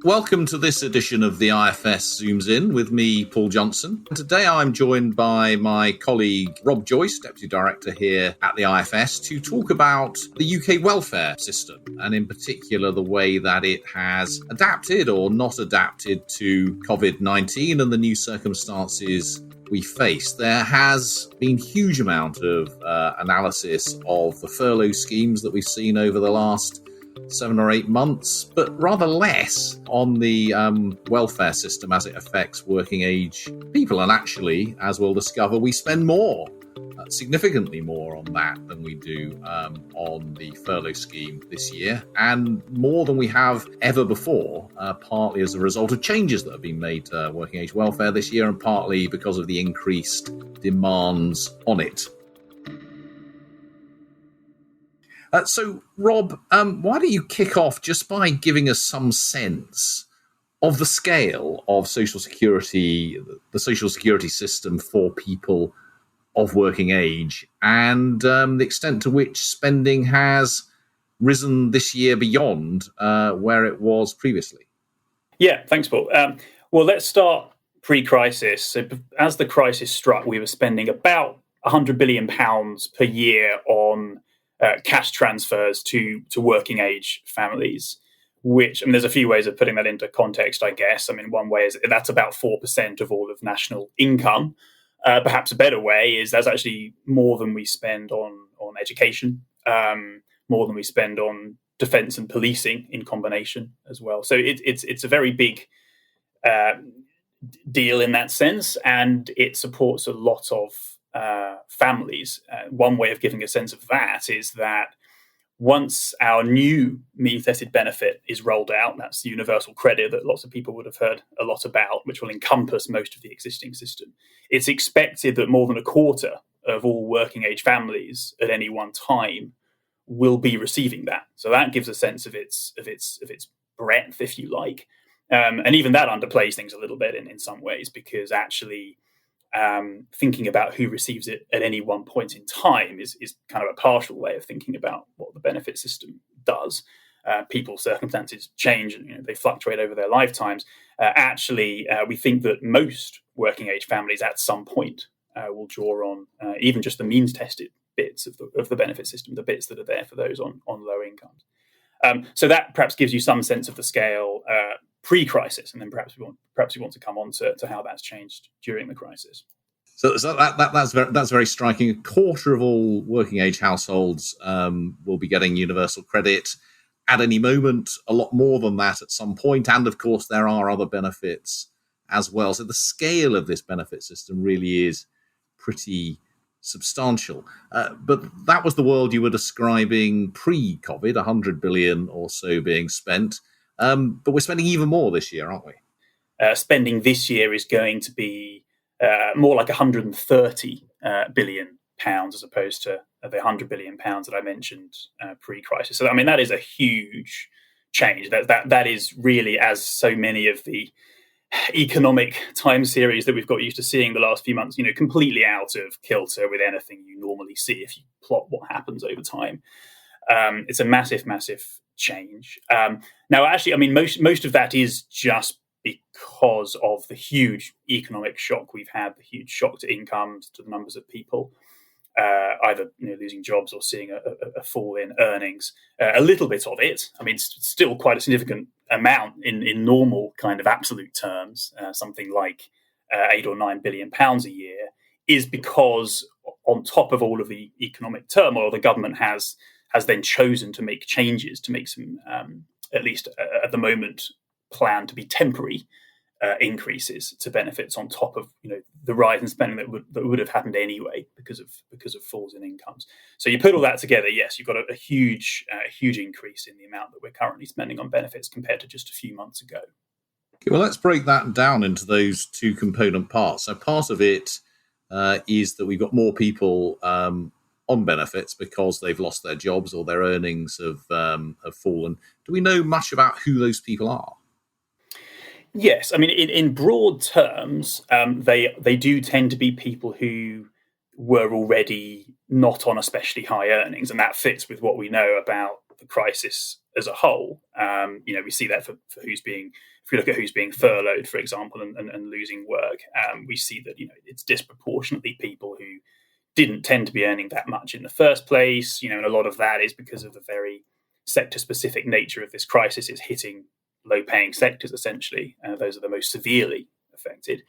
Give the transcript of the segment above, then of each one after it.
Welcome to this edition of the IFS Zooms In with me, Paul Johnson. Today I'm joined by my colleague Rob Joyce, Deputy Director here at the IFS, to talk about the UK welfare system and in particular the way that it has adapted or not adapted to COVID-19 and the new circumstances we face. There has been a huge amount of analysis of the furlough schemes that we've seen over the last 7 or 8 months, but rather less on the welfare system as it affects working age people. And actually, as we'll discover, we spend more, significantly more on that than we do on the furlough scheme this year, and more than we have ever before, partly as a result of changes that have been made to working age welfare this year and partly because of the increased demands on it. So, Rob, why don't you kick off just by giving us some sense of the scale of social security, the social security system for people of working age, and the extent to which spending has risen this year beyond where it was previously? Yeah, thanks, Paul. Well, let's start pre-crisis. So, as the crisis struck, we were spending about £100 billion per year on cash transfers to working age families, which, I mean, there's a few ways of putting that into context, I guess. I mean, one way is that's about 4% of all of national income. Perhaps a better way is that's actually more than we spend on education, more than we spend on defence and policing in combination as well. So it's a very big deal in that sense, and it supports a lot of families. One way of giving a sense of that is that once our new means-tested benefit is rolled out, that's the universal credit that lots of people would have heard a lot about, which will encompass most of the existing system. It's expected that more than a quarter of all working age families at any one time will be receiving that. So that gives a sense of its breadth, if you like. And even that underplays things a little bit in some ways, because actually thinking about who receives it at any one point in time is kind of a partial way of thinking about what the benefit system does. People's circumstances change and they fluctuate over their lifetimes. We think that most working age families at some point will draw on even just the means tested bits of the benefit system, the bits that are there for those on low incomes. So that perhaps gives you some sense of the scale pre-crisis, and then perhaps we want to come on to how that's changed during the crisis. So that's very striking. A quarter of all working age households will be getting universal credit at any moment. A lot more than that at some point, and of course there are other benefits as well. So the scale of this benefit system really is pretty substantial. But that was the world you were describing pre-COVID, 100 billion or so being spent. But we're spending even more this year, aren't we? Spending this year is going to be more like 130 billion pounds as opposed to the 100 billion pounds that I mentioned pre-crisis. So, I mean, that is a huge change. That is really, as so many of the economic time series that we've got used to seeing the last few months, completely out of kilter with anything you normally see if you plot what happens over time. It's a massive, massive change. Now, actually, I mean, most of that is just because of the huge economic shock we've had, the huge shock to incomes, to the numbers of people either losing jobs or seeing a fall in earnings. A little bit of it, I mean, it's still quite a significant amount in normal kind of absolute terms, something like £8 or £9 billion a year, is because on top of all of the economic turmoil, the government has then chosen to make changes, to make some, at least at the moment, plan to be temporary increases to benefits on top of the rise in spending that would have happened anyway because of falls in incomes. So you put all that together, yes, you've got a huge increase in the amount that we're currently spending on benefits compared to just a few months ago. Okay, well, let's break that down into those two component parts. So part of it is that we've got more people on benefits because they've lost their jobs or their earnings have fallen. Do we know much about who those people are? Yes, I mean, in broad terms, they do tend to be people who were already not on especially high earnings, and that fits with what we know about the crisis as a whole. We see that for who's being, if we look at who's being furloughed, for example, and losing work, we see that it's disproportionately people who didn't tend to be earning that much in the first place. And a lot of that is because of the very sector-specific nature of this crisis. Is hitting low-paying sectors essentially. Those are the most severely affected.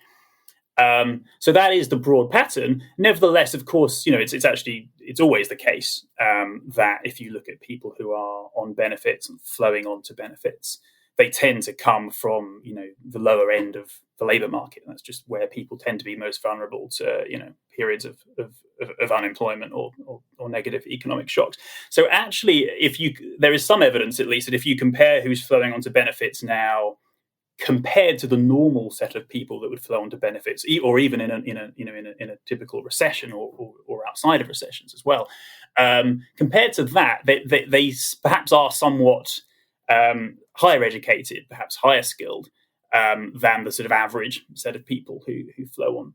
So that is the broad pattern. Nevertheless, of course, it's always the case that if you look at people who are on benefits and flowing onto benefits, they tend to come from the lower end of the labour market. And that's just where people tend to be most vulnerable to periods of unemployment or negative economic shocks. So actually, there is some evidence, at least, that if you compare who's flowing onto benefits now compared to the normal set of people that would flow onto benefits, or even in a typical recession or outside of recessions as well, compared to that, they perhaps are somewhat higher educated, perhaps higher skilled than the sort of average set of people who flow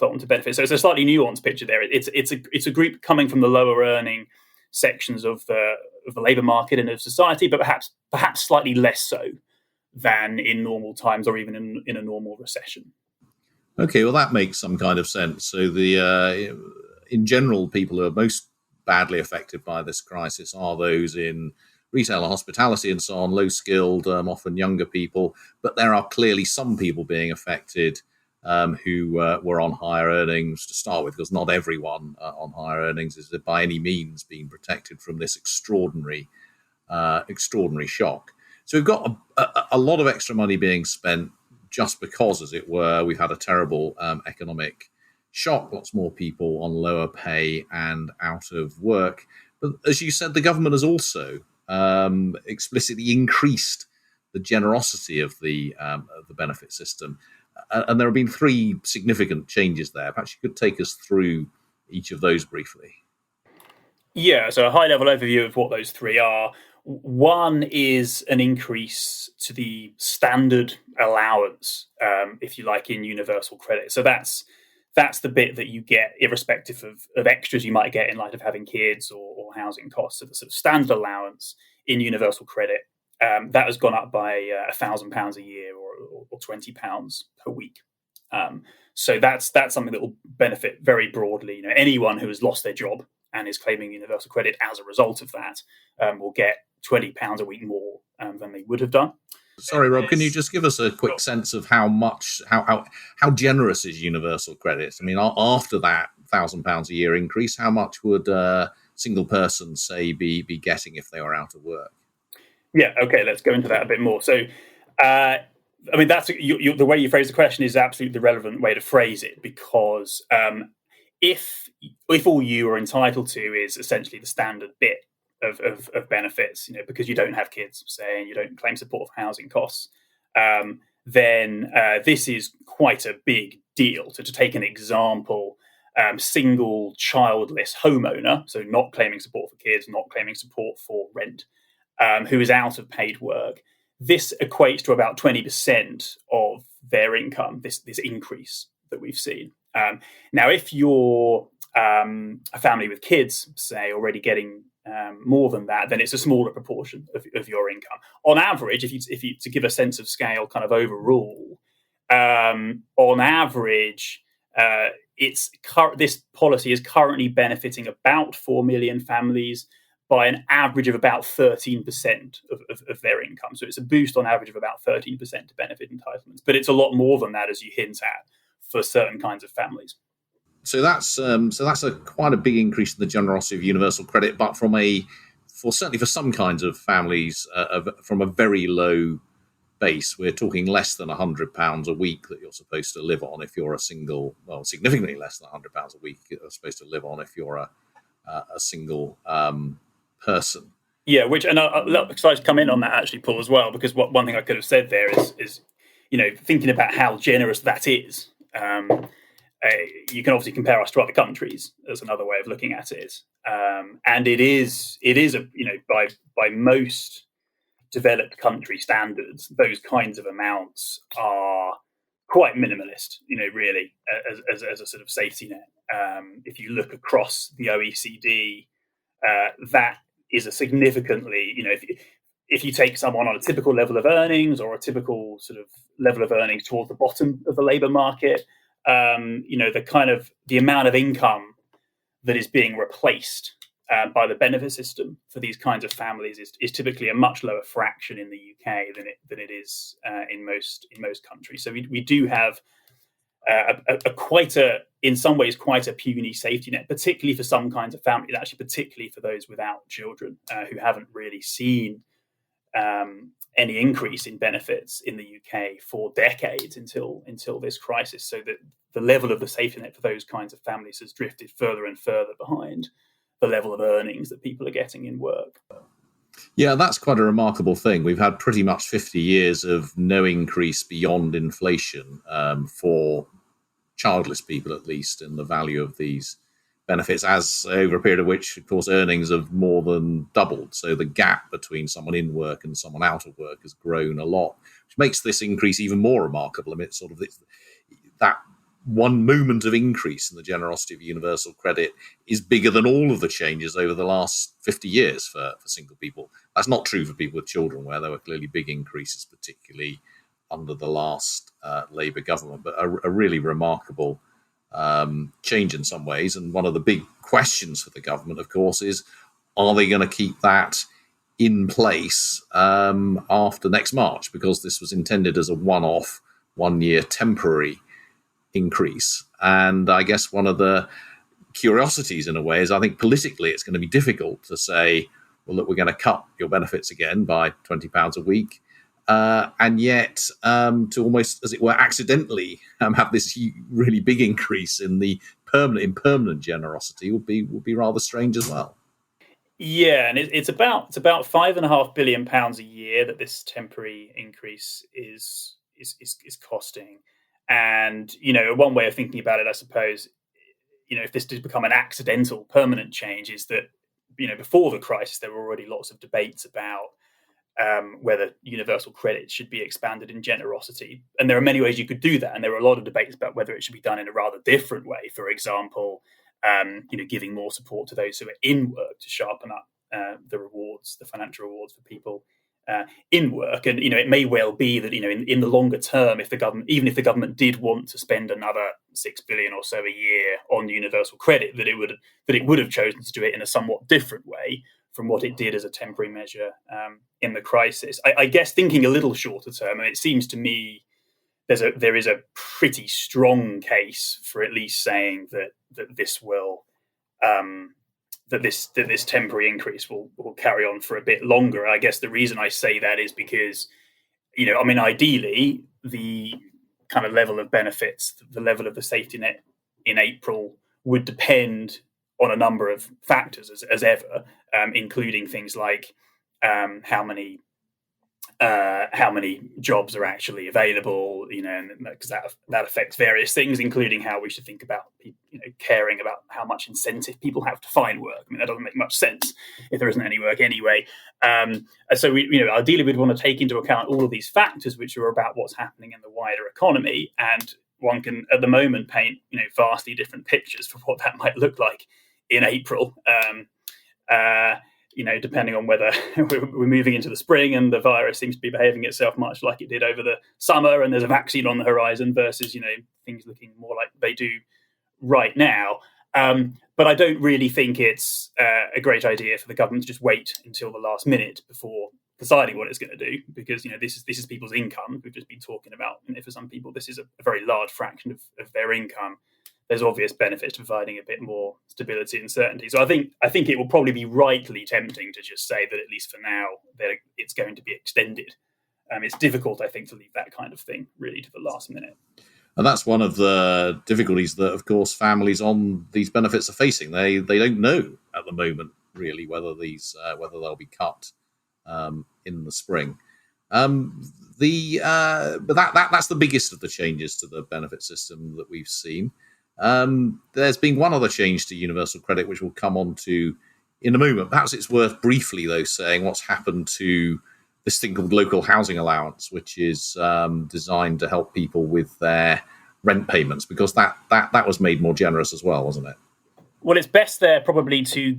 onto benefits. So it's a slightly nuanced picture there. It's a group coming from the lower earning sections of the labour market and of society, but perhaps slightly less so than in normal times or even in a normal recession. Okay, well, that makes some kind of sense. So in general, people who are most badly affected by this crisis are those in retail and hospitality and so on, low-skilled, often younger people. But there are clearly some people being affected who were on higher earnings to start with, because not everyone on higher earnings is by any means being protected from this extraordinary shock. So we've got a lot of extra money being spent just because, as it were, we've had a terrible economic shock, lots more people on lower pay and out of work. But as you said, the government has also explicitly increased the generosity of the benefit system. And there have been three significant changes there. Perhaps you could take us through each of those briefly. Yeah, so a high-level overview of what those three are. One is an increase to the standard allowance, if you like, in universal credit. So that's the bit that you get irrespective of extras you might get in light of having kids or housing costs. So the sort of standard allowance in universal credit, that has gone up by £1,000 a year or £20 per week. So that's something that will benefit very broadly. Anyone who has lost their job and is claiming universal credit as a result of that will get £20 a week more than they would have done. Sorry, Rob, can you just give us a quick sense of how generous is universal credit? I mean, after that £1,000 a year increase, how much would a single person, say, be getting if they were out of work? Yeah, okay, let's go into that a bit more. So, that's the way you phrase the question is absolutely the relevant way to phrase it, because if all you are entitled to is essentially the standard bit of benefits, because you don't have kids, say, and you don't claim support for housing costs, then this is quite a big deal. So to take an example, single childless homeowner, so not claiming support for kids, not claiming support for rent, who is out of paid work, this equates to about 20% of their income, this increase that we've seen. Now, if you're a family with kids, say, already getting more than that, then it's a smaller proportion of your income. On average, if you to give a sense of scale, kind of overall, on average, this policy is currently benefiting about 4 million families by an average of about 13% of their income. So it's a boost on average of about 13% to benefit entitlements. But it's a lot more than that, as you hint at, for certain kinds of families. So that's quite a big increase in the generosity of universal credit, but certainly for some kinds of families, from a very low base. We're talking less than £100 a week that you're supposed to live on if you're a single. Well, significantly less than £100 a week you're supposed to live on if you're a single person. Yeah, and I'm excited to come in on that actually, Paul, as well, because one thing I could have said there is thinking about how generous that is. You can obviously compare us to other countries as another way of looking at it, and it is by most developed country standards, those kinds of amounts are quite minimalist. Really, as a sort of safety net. If you look across the OECD, that a significantly, if you take someone on a typical level of earnings or a typical sort of level of earnings towards the bottom of the labour market, the amount of income that is being replaced by the benefit system for these kinds of families is typically a much lower fraction in the UK than it is in most countries. So we do have in some ways quite a puny safety net, particularly for some kinds of families, actually particularly for those without children who haven't really seen any increase in benefits in the UK for decades until this crisis. So that the level of the safety net for those kinds of families has drifted further and further behind the level of earnings that people are getting in work. Yeah, that's quite a remarkable thing. We've had pretty much 50 years of no increase beyond inflation for childless people, at least, in the value of these benefits, as over a period of which, of course, earnings have more than doubled. So the gap between someone in work and someone out of work has grown a lot, which makes this increase even more remarkable. I mean, it's sort of that one moment of increase in the generosity of universal credit is bigger than all of the changes over the last 50 years for single people. That's not true for people with children, where there were clearly big increases, particularly under the last Labour government, but a really remarkable change in some ways. And one of the big questions for the government, of course, is are they going to keep that in place after next March? Because this was intended as a one-off, one-year temporary increase. And I guess one of the curiosities in a way is I think politically it's going to be difficult to say, well, look, we're going to cut your benefits again by £20 a week. And yet to almost, as it were, accidentally have this really big increase in the permanent generosity would be rather strange as well. Yeah, and it's about £5.5 billion a year that this temporary increase is costing. And one way of thinking about it, I suppose, if this did become an accidental permanent change, is that before the crisis there were already lots of debates about whether universal credit should be expanded in generosity. And there are many ways you could do that. And there were a lot of debates about whether it should be done in a rather different way. For example, giving more support to those who are in work to sharpen up the financial rewards for people in work. And, it may well be that, in the longer term, if the government did want to spend another 6 billion or so a year on universal credit, that it would have chosen to do it in a somewhat different way from what it did as a temporary measure in the crisis. I guess thinking a little shorter term, and it seems to me there is a pretty strong case for at least saying that this will that this temporary increase will carry on for a bit longer. I guess the reason I say that is because ideally the kind of level of benefits, the level of the safety net in April would depend on a number of factors as ever, including things like how many jobs are actually available, because that affects various things, including how we should think about caring about how much incentive people have to find work. That doesn't make much sense if there isn't any work anyway. So ideally we'd want to take into account all of these factors, which are about what's happening in the wider economy, and one can at the moment paint vastly different pictures for what that might look like in April. Depending on whether we're moving into the spring and the virus seems to be behaving itself much like it did over the summer and there's a vaccine on the horizon versus, things looking more like they do right now. But I don't really think it's a great idea for the government to just wait until the last minute before deciding what it's going to do, because, this is people's income. We've just been talking about, for some people, this is a very large fraction of their income. There's obvious benefits to providing a bit more stability and certainty. So I think it will probably be rightly tempting to just say that at least for now that it's going to be extended. It's difficult, I think, to leave that kind of thing really to the last minute. And that's one of the difficulties that, of course, families on these benefits are facing. They don't know at the moment really whether they'll be cut in the spring. But that's the biggest of the changes to the benefit system that we've seen. There's been one other change to universal credit, which we'll come on to in a moment. Perhaps it's worth briefly, though, saying what's happened to this thing called local housing allowance, which is designed to help people with their rent payments, because that was made more generous as well, wasn't it? Well, it's best there probably to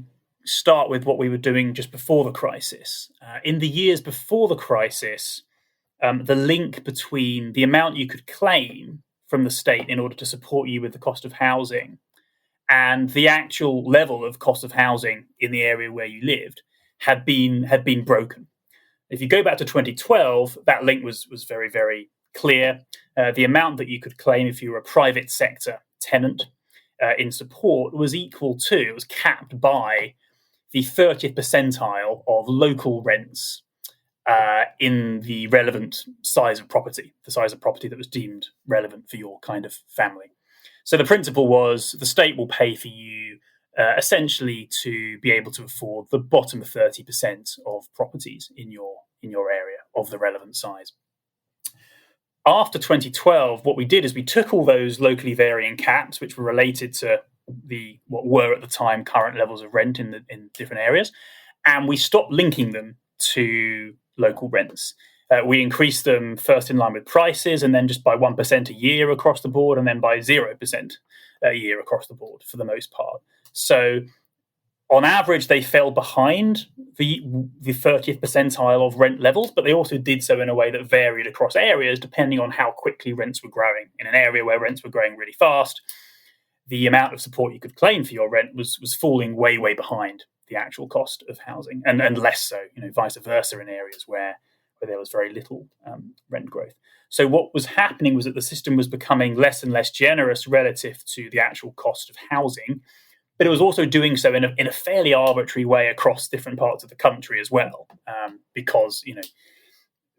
start with what we were doing just before the crisis. In the years before the crisis, the link between the amount you could claim from the state in order to support you with the cost of housing and the actual level of cost of housing in the area where you lived had been broken. If you go back to 2012, that link was very, very clear. The amount that you could claim if you were a private sector tenant in support was it was capped by the 30th percentile of local rents in the relevant size of property, the size of property that was deemed relevant for your kind of family. So the principle was the state will pay for you essentially to be able to afford the bottom 30% of properties in your area of the relevant size. After 2012, what we did is we took all those locally varying caps, which were related to what were at the time current levels of rent in different areas, and we stopped linking them to local rents. We increased them first in line with prices, and then just by 1% a year across the board, and then by 0% a year across the board for the most part. So on average, they fell behind the 30th percentile of rent levels, but they also did so in a way that varied across areas depending on how quickly rents were growing. In an area where rents were growing really fast, the amount of support you could claim for your rent was falling way, way behind the actual cost of housing, and less so, vice versa in areas where there was very little rent growth. So what was happening was that the system was becoming less and less generous relative to the actual cost of housing, but it was also doing so in a fairly arbitrary way across different parts of the country as well. Because,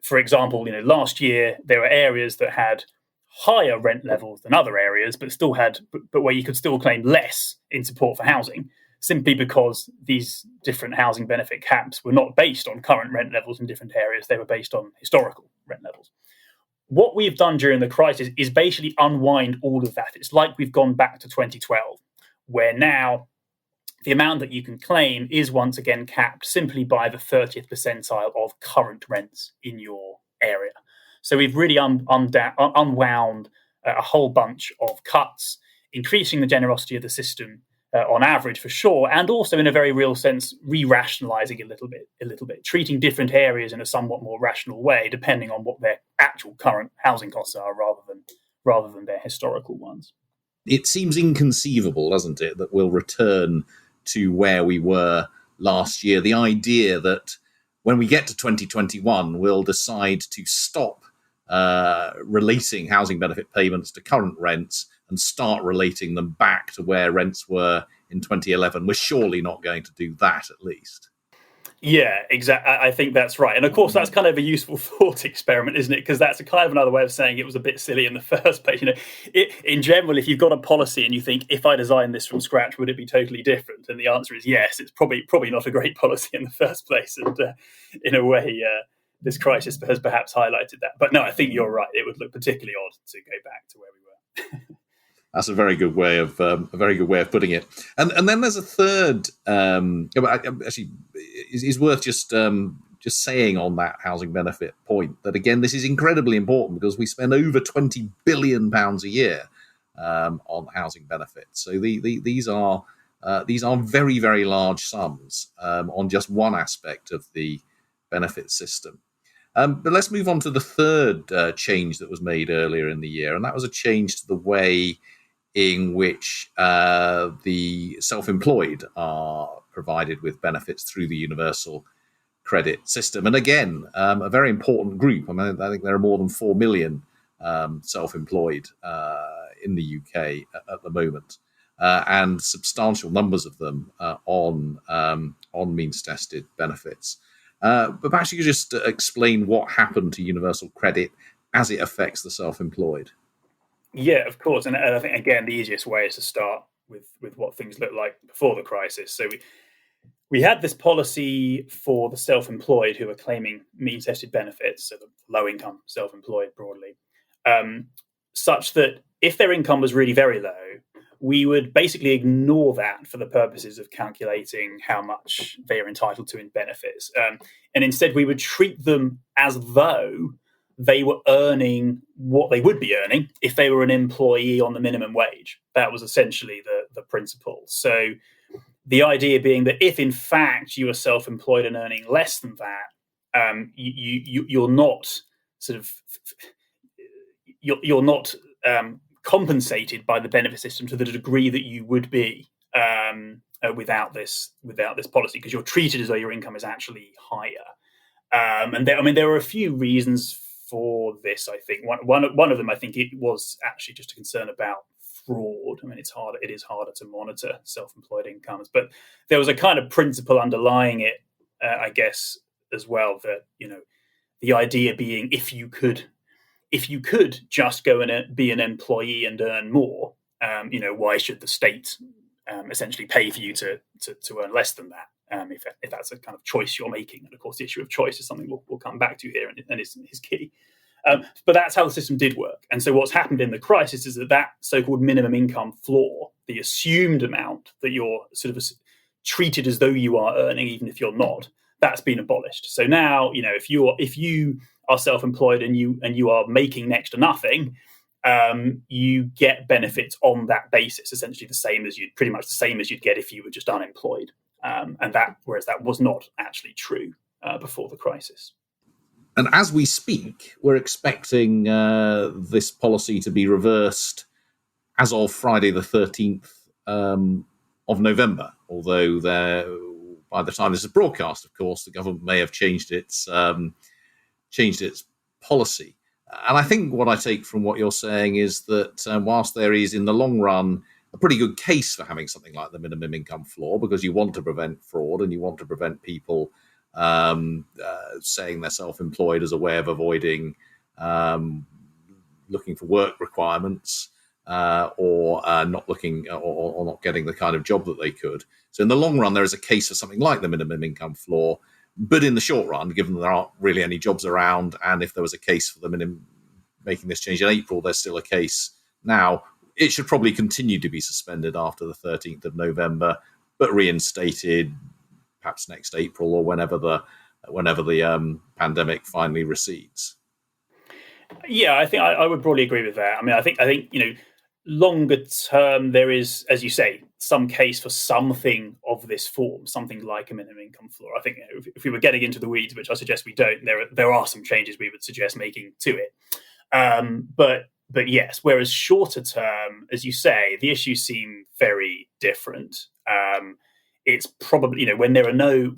for example, last year there were areas that had higher rent levels than other areas, but where you could still claim less in support for housing, simply because these different housing benefit caps were not based on current rent levels in different areas. They were based on historical rent levels. What we've done during the crisis is basically unwind all of that. It's like we've gone back to 2012, where now the amount that you can claim is once again capped simply by the 30th percentile of current rents in your area. So we've really unwound a whole bunch of cuts, increasing the generosity of the system on average for sure, and also in a very real sense, re-rationalizing a little bit, treating different areas in a somewhat more rational way, depending on what their actual current housing costs are, rather than their historical ones. It seems inconceivable, doesn't it, that we'll return to where we were last year. The idea that when we get to 2021, we'll decide to stop relating housing benefit payments to current rents and start relating them back to where rents were in 2011. We're surely not going to do that, at least. Yeah, exactly. I think that's right. And of course, that's kind of a useful thought experiment, isn't it? Because that's a kind of another way of saying it was a bit silly in the first place. In general, if you've got a policy and you think, if I designed this from scratch, would it be totally different? And the answer is yes. It's probably not a great policy in the first place. And in a way, this crisis has perhaps highlighted that. But no, I think you're right. It would look particularly odd to go back to where we were. That's a very good way of putting it. And then there's a third. Actually, is worth just saying on that housing benefit point that again, this is incredibly important because we spend over £20 billion a year on housing benefits. So these are very, very large sums on just one aspect of the benefit system. But let's move on to the third change that was made earlier in the year, and that was a change to the way in which the self-employed are provided with benefits through the universal credit system. And again, a very important group. I mean, I think there are more than 4 million self-employed in the UK at the moment, and substantial numbers of them on means-tested benefits. But perhaps you could just explain what happened to universal credit as it affects the self-employed. Yeah, of course. And I think, again, the easiest way is to start with what things looked like before the crisis. So we had this policy for the self-employed who were claiming means-tested benefits, so the low-income self-employed broadly, such that if their income was really very low, we would basically ignore that for the purposes of calculating how much they are entitled to in benefits. And instead, we would treat them as though they were earning what they would be earning if they were an employee on the minimum wage. That was essentially the principle. So The idea being that if in fact you are self-employed and earning less than that, you're not sort of you're not compensated by the benefit system to the degree that you would be without this policy, because you're treated as though your income is actually higher. And there are a few reasons for this. I think one of them, I think, it was actually just a concern about fraud. I mean, it is harder to monitor self-employed incomes, but there was a kind of principle underlying it, I guess, as well, that, the idea being, if you could just go and be an employee and earn more, why should the state essentially pay for you to earn less than that, if that's a kind of choice you're making? And of course, the issue of choice is something we'll come back to here, and is key. But that's how the system did work. And so what's happened in the crisis is that so-called minimum income floor, the assumed amount that you're sort of treated as though you are earning, even if you're not, that's been abolished. So now, if you are self-employed and you are making next to nothing, you get benefits on that basis, essentially pretty much the same as you'd get if you were just unemployed. Whereas that was not actually true before the crisis. And as we speak, we're expecting this policy to be reversed as of Friday the 13th of November, although by the time this is broadcast, of course, the government may have changed its policy. And I think what I take from what you're saying is that whilst there is, in the long run, a pretty good case for having something like the minimum income floor, because you want to prevent fraud and you want to prevent people saying they're self-employed as a way of avoiding looking for work requirements or not looking or not getting the kind of job that they could. So in the long run, there is a case for something like the minimum income floor. But in the short run, given there aren't really any jobs around, and if there was a case for making this change in April, there's still a case now. It should probably continue to be suspended after the 13th of November, but reinstated perhaps next April or whenever the pandemic finally recedes. Yeah, I think I would broadly agree with that. I mean, I think longer term, there is, as you say, some case for something of this form, something like a minimum income floor. I think if we were getting into the weeds, which I suggest we don't, there are some changes we would suggest making to it. But yes, whereas shorter term, as you say, the issues seem very different. It's probably, when there are no,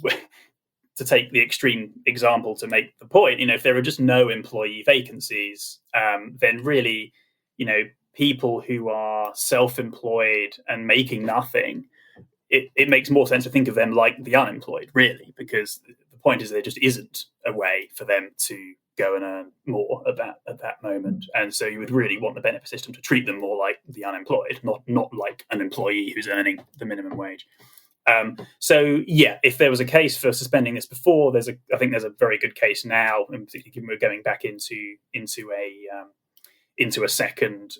to take the extreme example to make the point, if there are just no employee vacancies, then really, people who are self-employed and making nothing, it makes more sense to think of them like the unemployed, really, because the point is there just isn't a way for them to go and earn more at that moment. And so you would really want the benefit system to treat them more like the unemployed, not like an employee who's earning the minimum wage. So yeah, if there was a case for suspending this before, I think there's a very good case now, and particularly given we're going back into a second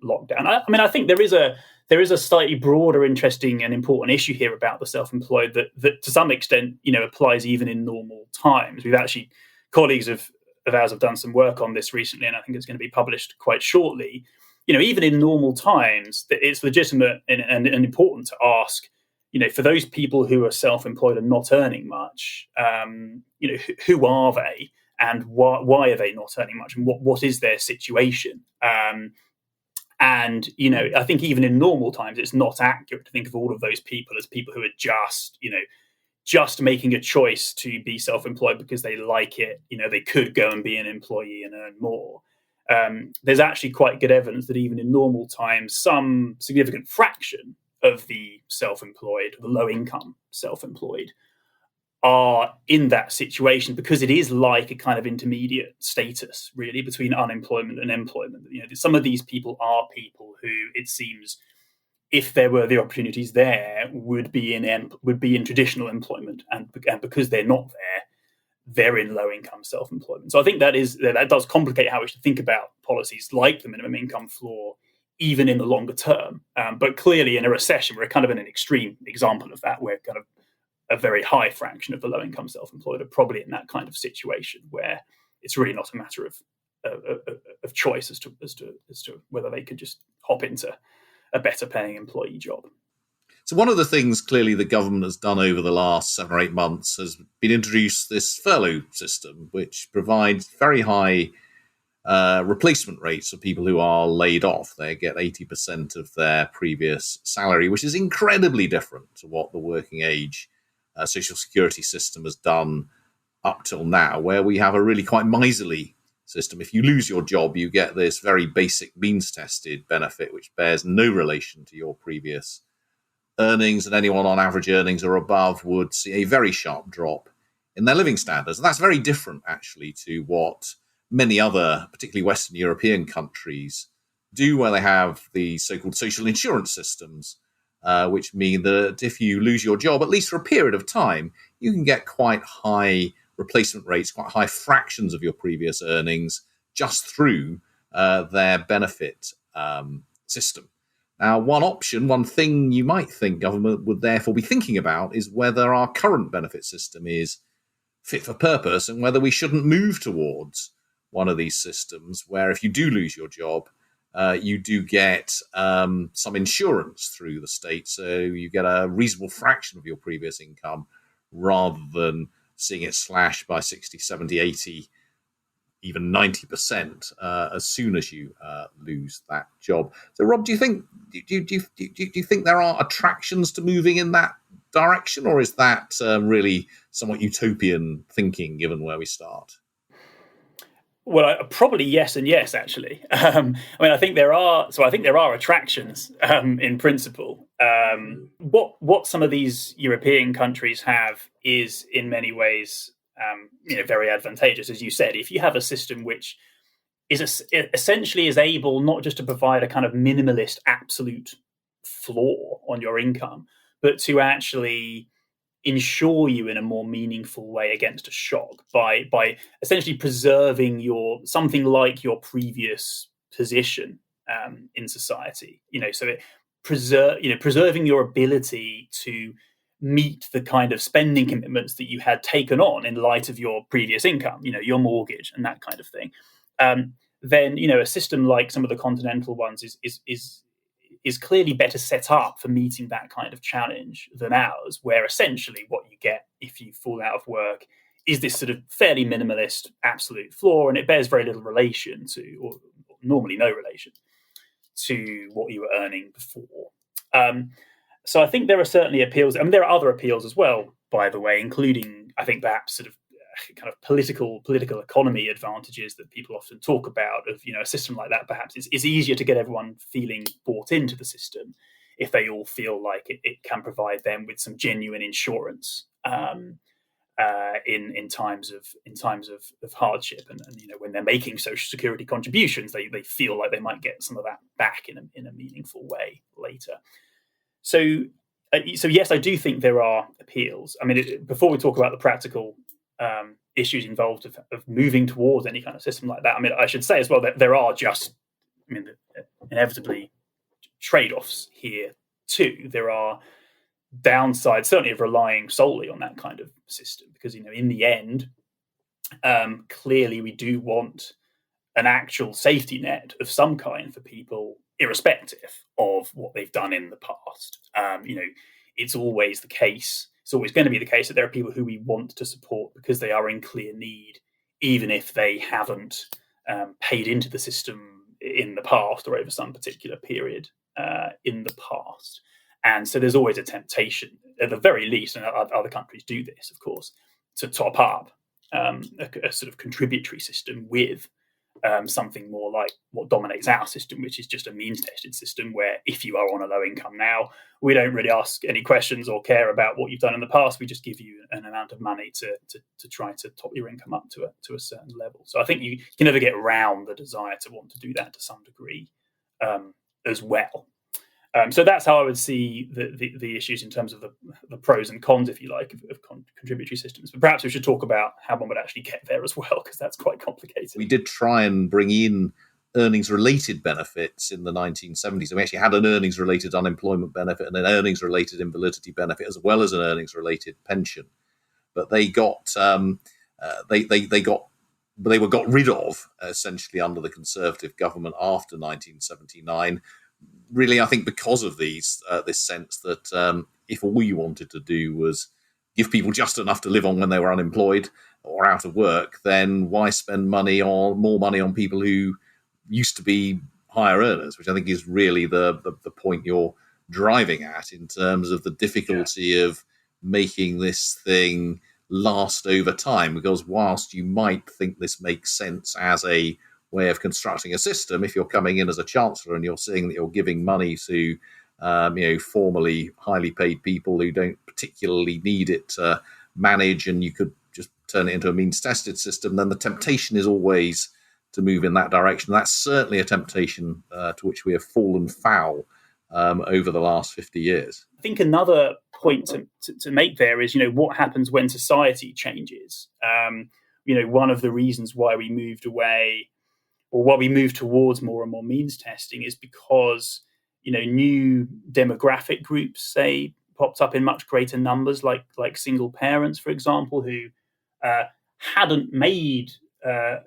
lockdown. I think there is a slightly broader, interesting, and important issue here about the self-employed that to some extent, applies even in normal times. We've actually, colleagues of ours have done some work on this recently, and I think it's going to be published quite shortly. Even in normal times, it's legitimate and important to ask, for those people who are self-employed and not earning much, who are they? And why are they not earning much? And what is their situation? And, I think even in normal times, it's not accurate to think of all of those people as people who are just making a choice to be self-employed because they like it. They could go and be an employee and earn more. There's actually quite good evidence that even in normal times, some significant fraction of the self-employed, the low-income self-employed, are in that situation because it is like a kind of intermediate status, really, between unemployment and employment. Some of these people are people who, it seems, if there were the opportunities there, would be in traditional employment, and because they're not there, they're in low-income self-employment. So I think that does complicate how we should think about policies like the minimum income floor, even in the longer term. But clearly, in a recession, we're kind of in an extreme example of that, where kind of a very high fraction of the low-income self-employed are probably in that kind of situation where it's really not a matter of choice as to whether they could just hop into a better-paying employee job. So one of the things clearly the government has done over the last 7 or 8 months has been introduce this furlough system, which provides very high replacement rates for people who are laid off. They get 80% of their previous salary, which is incredibly different to what the working age social security system has done up till now, where we have a really quite miserly system. If you lose your job, you get this very basic means-tested benefit, which bears no relation to your previous earnings, and anyone on average earnings or above would see a very sharp drop in their living standards. And that's very different, actually, to what many other, particularly Western European countries, do, where they have the so-called social insurance systems, which mean that if you lose your job, at least for a period of time, you can get quite high replacement rates, quite high fractions of your previous earnings, just through their benefit system. Now, one thing you might think government would therefore be thinking about is whether our current benefit system is fit for purpose and whether we shouldn't move towards one of these systems where if you do lose your job, you do get some insurance through the state. So you get a reasonable fraction of your previous income rather than seeing it slashed by 60, 70, 80, even 90% as soon as you lose that job. So, Rob, do you think there are attractions to moving in that direction, or is that really somewhat utopian thinking, given where we start? Well, probably yes and yes, actually. I think there are. So I think there are attractions in principle. What some of these European countries have is, in many ways, very advantageous. As you said, if you have a system which is essentially is able not just to provide a kind of minimalist absolute floor on your income, but to actually insure you in a more meaningful way against a shock by essentially preserving something like your previous position in society. Preserving your ability to meet the kind of spending commitments that you had taken on in light of your previous income, your mortgage and that kind of thing. Then a system like some of the continental ones is clearly better set up for meeting that kind of challenge than ours, where essentially what you get if you fall out of work is this sort of fairly minimalist absolute floor, and it bears very little relation to, or normally no relation to, what you were earning before. So I think there are certainly appeals. I mean, there are other appeals as well, by the way, including, I think, perhaps sort of kind of political economy advantages that people often talk about of, a system like that perhaps is easier to get everyone feeling bought into the system if they all feel like it can provide them with some genuine insurance in times of hardship, and when they're making social security contributions, they feel like they might get some of that back in a meaningful way later. So yes, I do think there are appeals. I mean, before we talk about the practical issues involved of moving towards any kind of system like that, I mean, I should say as well that there are inevitably trade-offs here too. There are downsides, certainly, of relying solely on that kind of system, because in the end, clearly we do want an actual safety net of some kind for people, irrespective of what they've done in the past. It's always the case. It's always going to be the case that there are people who we want to support because they are in clear need, even if they haven't paid into the system in the past or over some particular period in the past. And so there's always a temptation, at the very least, and other countries do this, of course, to top up a sort of contributory system with something more like what dominates our system, which is just a means-tested system where if you are on a low income now, we don't really ask any questions or care about what you've done in the past. We just give you an amount of money to try to top your income up to a certain level. So I think you can never get around the desire to want to do that to some degree as well. So that's how I would see the issues in terms of the pros and cons, if you like, of contributory systems. But perhaps we should talk about how one would actually get there as well, because that's quite complicated. We did try and bring in earnings-related benefits in the 1970s. We actually had an earnings-related unemployment benefit and an earnings-related invalidity benefit, as well as an earnings-related pension. But they got they were got rid of essentially under the Conservative government after 1979. really, I think because of this sense that if all you wanted to do was give people just enough to live on when they were unemployed or out of work, then why spend more money on people who used to be higher earners, which I think is really the point you're driving at in terms of the difficulty of making this thing last over time. Because whilst you might think this makes sense as a way of constructing a system, if you're coming in as a chancellor and you're seeing that you're giving money to formerly highly paid people who don't particularly need it to manage, and you could just turn it into a means-tested system, then the temptation is always to move in that direction. That's certainly a temptation to which we have fallen foul over the last 50 years. I think another point to make there is, what happens when society changes? One of the reasons why we moved away, or why we moved towards more and more means testing, is because new demographic groups, say, popped up in much greater numbers, like single parents, for example, who hadn't made the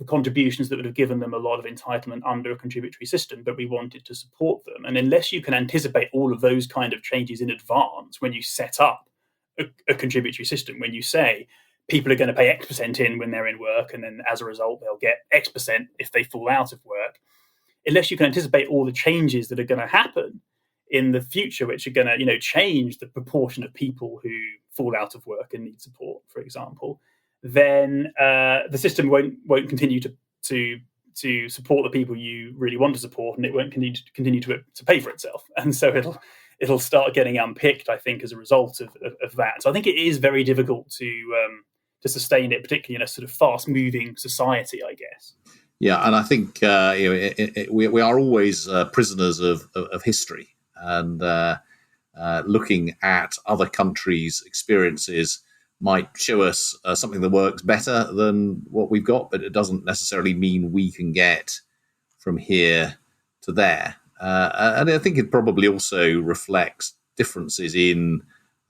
contributions that would have given them a lot of entitlement under a contributory system, but we wanted to support them. And unless you can anticipate all of those kind of changes in advance when you set up a contributory system, when you say people are going to pay X% in when they're in work, and then as a result they'll get X% if they fall out of work, unless you can anticipate all the changes that are going to happen in the future, which are going to, change the proportion of people who fall out of work and need support, for example, then the system won't continue to support the people you really want to support, and it won't continue to pay for itself. And so it'll start getting unpicked, I think, as a result of that. So I think it is very difficult to sustain it, particularly in a sort of fast-moving society, I guess. Yeah, and I think we are always prisoners of history, and looking at other countries' experiences might show us something that works better than what we've got, but it doesn't necessarily mean we can get from here to there. And I think it probably also reflects differences in,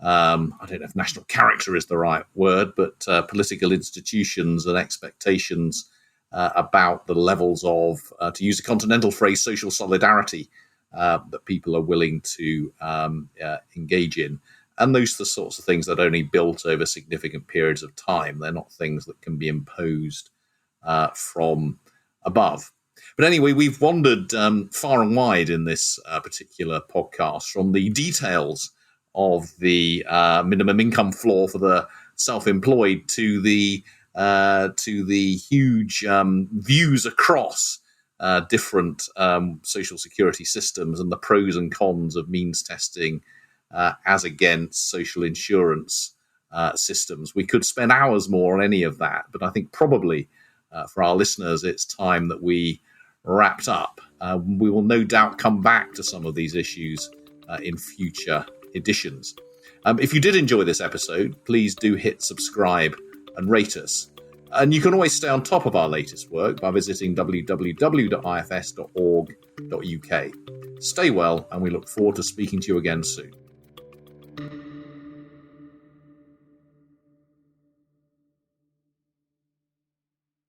I don't know if national character is the right word, but political institutions and expectations about the levels of, to use a continental phrase, social solidarity that people are willing to engage in. And those are the sorts of things that are only built over significant periods of time. They're not things that can be imposed from above. But anyway, we've wandered far and wide in this particular podcast, from the details of the minimum income floor for the self-employed to the huge views across different social security systems and the pros and cons of means testing as against social insurance systems. We could spend hours more on any of that, but I think probably for our listeners, it's time that we wrapped up. We will no doubt come back to some of these issues in future editions. If you did enjoy this episode, please do hit subscribe and rate us. And you can always stay on top of our latest work by visiting www.ifs.org.uk. Stay well, and we look forward to speaking to you again soon.